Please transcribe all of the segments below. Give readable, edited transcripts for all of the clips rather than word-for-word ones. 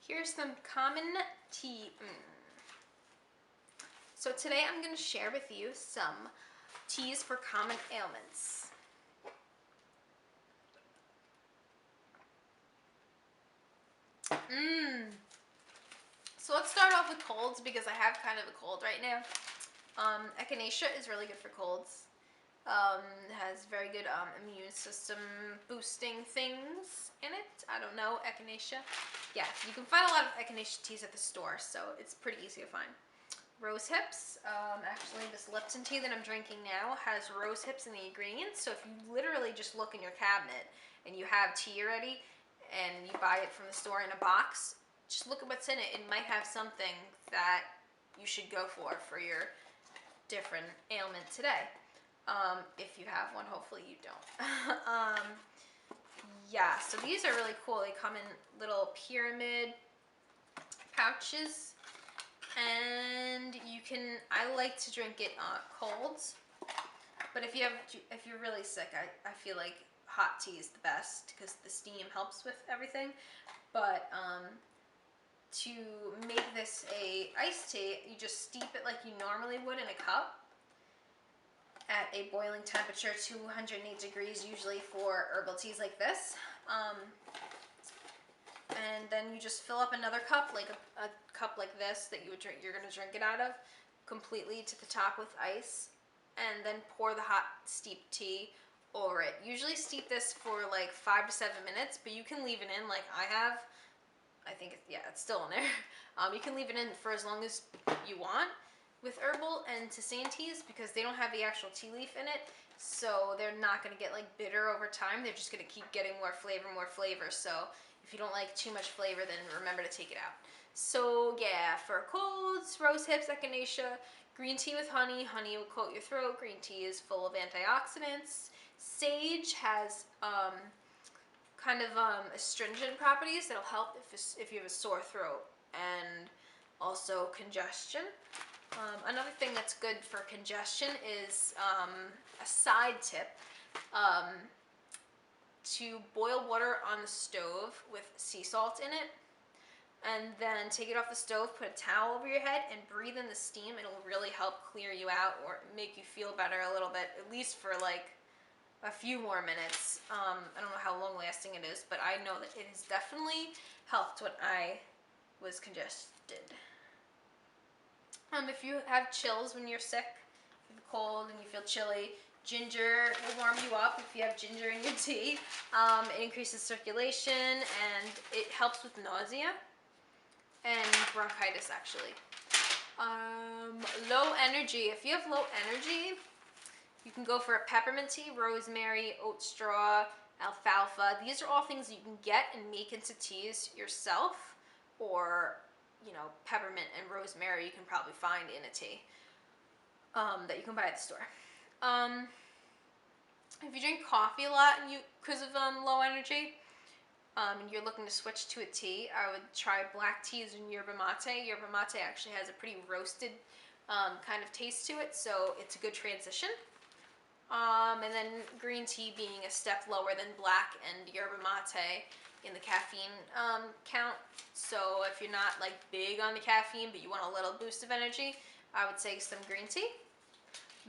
Here's some common tea. So today I'm going to share with you some teas for common ailments. So let's start off with colds because I have kind of a cold right now. Echinacea is really good for colds. It has very good immune system boosting things in it. I don't know, echinacea. Yeah, you can find a lot of echinacea teas at the store, so it's pretty easy to find. Rose hips. Actually, this Lipton tea that I'm drinking now has rose hips in the ingredients. So if you literally just look in your cabinet and you have tea already and you buy it from the store in a box, just look at what's in it. It might have something that you should go for your different ailment today. If you have one, hopefully you don't. Yeah, so these are really cool. They come in little pyramid pouches. And I like to drink it cold, but if you're really sick, I feel like hot tea is the best because the steam helps with everything. But to make this a iced tea, you just steep it like you normally would in a cup at a boiling temperature, 208 degrees usually for herbal teas like this. And then you just fill up another cup, like a cup like this that you're gonna drink it out of, completely to the top with ice, and then pour the hot steeped tea over it. Usually steep this for like 5 to 7 minutes, but you can leave it in like I have. I think it's still in there. You can leave it in for as long as you want with herbal and tisane teas because they don't have the actual tea leaf in it, so they're not gonna get like bitter over time. They're just gonna keep getting more flavor. So if you don't like too much flavor, then remember to take it out. So yeah, for colds, rose hips, echinacea, green tea with honey. Honey will coat your throat. Green tea is full of antioxidants. Sage has kind of astringent properties that'll help if you have a sore throat and also congestion. Another thing that's good for congestion is a side tip. To boil water on the stove with sea salt in it, and then take it off the stove, put a towel over your head, and breathe in the steam. It'll really help clear you out or make you feel better a little bit, at least for like a few more minutes. I don't know how long lasting it is, but I know that it has definitely helped when I was congested. If you have chills when you're sick, if you have a cold and you feel chilly, ginger will warm you up if you have ginger in your tea. It increases circulation and it helps with nausea and bronchitis actually. Low energy. If you have low energy, you can go for a peppermint tea, rosemary, oat straw, alfalfa. These are all things you can get and make into teas yourself, or peppermint and rosemary you can probably find in a tea that you can buy at the store. If you drink coffee a lot and because of low energy, and you're looking to switch to a tea, I would try black teas and yerba mate. Yerba mate actually has a pretty roasted kind of taste to it, so it's a good transition. And then green tea being a step lower than black and yerba mate in the caffeine count. So if you're not like big on the caffeine but you want a little boost of energy, I would say some green tea.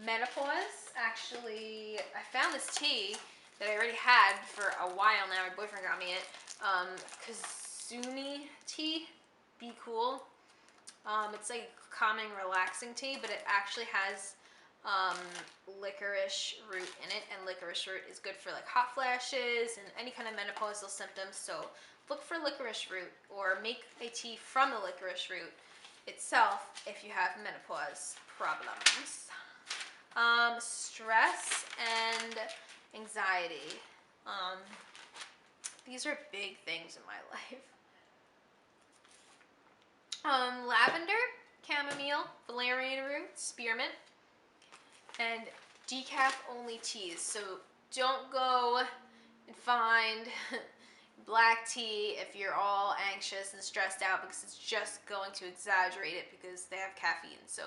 Menopause, actually, I found this tea that I already had for a while now. My boyfriend got me it. Kazumi tea, Be Cool. It's like a calming, relaxing tea, but it actually has licorice root in it, and licorice root is good for like hot flashes and any kind of menopausal symptoms. So look for licorice root or make a tea from the licorice root itself if you have menopause problems. Stress and anxiety. These are big things in my life. Lavender, chamomile, valerian root, spearmint, and decaf only teas. So don't go and find black tea if you're all anxious and stressed out, because it's just going to exaggerate it because they have caffeine. So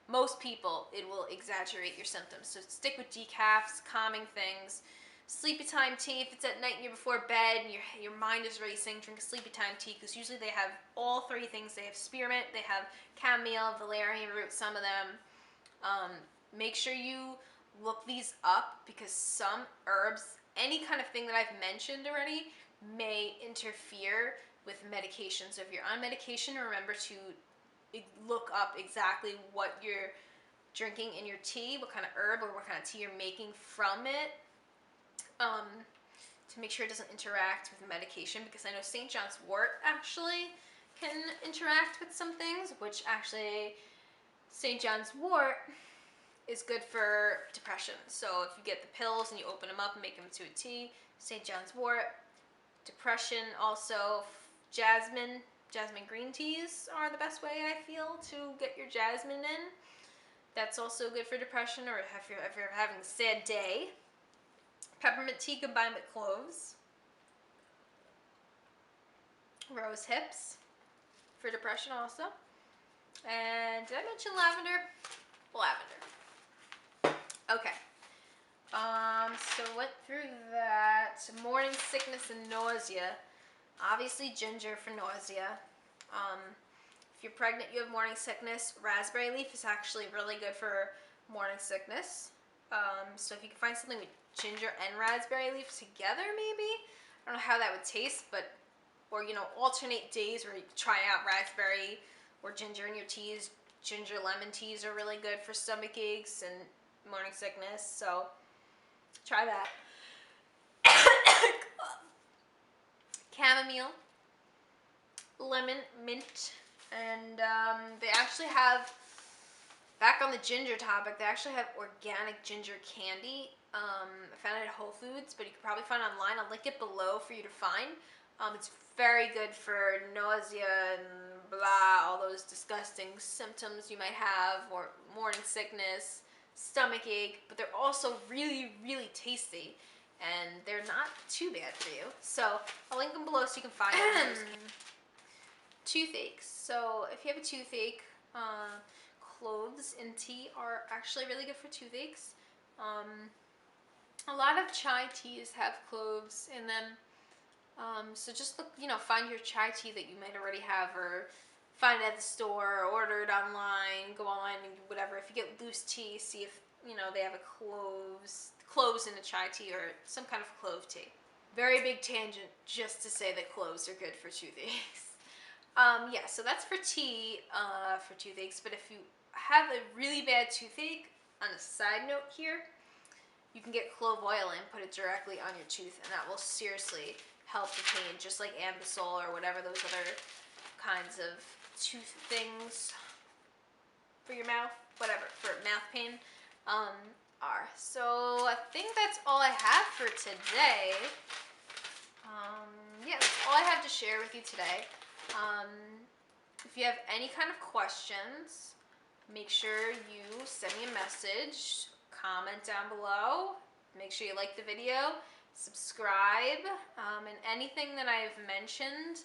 most people, it will exaggerate your symptoms. So stick with decafs, calming things. Sleepy time tea, if it's at night and you're before bed and your mind is racing, drink a sleepy time tea, because usually they have all three things. They have spearmint, they have chamomile, valerian root, some of them. Make sure you look these up, because some herbs, any kind of thing that I've mentioned already, may interfere with medication. So if you're on medication, remember to look up exactly what you're drinking in your tea, what kind of herb or what kind of tea you're making from it, to make sure it doesn't interact with medication, because I know St. John's wort actually can interact with some things, which actually St. John's wort is good for depression. So if you get the pills and you open them up and make them into a tea, St. John's wort, depression, also jasmine green teas are the best way, I feel, to get your jasmine in. That's also good for depression, or if you're having a sad day. Peppermint tea combined with cloves. Rose hips for depression also. And did I mention lavender? Lavender. Okay. So went through that. Morning sickness and nausea. Obviously ginger for nausea. If you're pregnant, you have morning sickness, raspberry leaf is actually really good for morning sickness. So if you can find something with ginger and raspberry leaf together, maybe. I don't know how that would taste, but, or, alternate days where you try out raspberry or ginger in your teas. Ginger lemon teas are really good for stomach aches and morning sickness, so try that. Chamomile, lemon, mint, and they actually have, back on the ginger topic, they actually have organic ginger candy. I found it at Whole Foods, but you can probably find it online. I'll link it below for you to find. It's very good for nausea and blah, all those disgusting symptoms you might have, or morning sickness, stomach ache, but they're also really, really tasty, and they're not too bad for you. So I'll link them below so you can find them. Toothaches. So if you have a toothache, cloves in tea are actually really good for toothaches. A lot of chai teas have cloves in them. So just look, find your chai tea that you might already have, or find it at the store, or order it online, go online and whatever. If you get loose tea, see if, they have a cloves in a chai tea, or some kind of clove tea. Very big tangent just to say that cloves are good for toothaches. Yeah, so that's for tea, for toothaches. But if you have a really bad toothache, on a side note here, you can get clove oil and put it directly on your tooth, and that will seriously help the pain, just like Anbesol or whatever those other kinds of tooth things for your mouth, whatever, for mouth pain, are. So I think that's all I have for today. Yeah, that's all I have to share with you today. If you have any kind of questions, make sure you send me a message, comment down below, make sure you like the video, subscribe, and anything that I've mentioned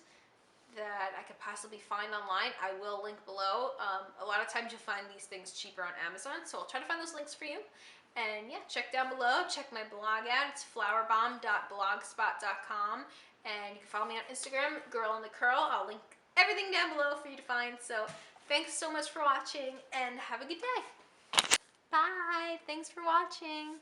that I could possibly find online, I will link below. A lot of times you'll find these things cheaper on Amazon, so I'll try to find those links for you. And yeah, check down below, check my blog out. It's flowerbomb.blogspot.com, and you can follow me on Instagram, Girl in the Curl. I'll link everything down below for you to find. So thanks so much for watching, and have a good day. Bye. Thanks for watching.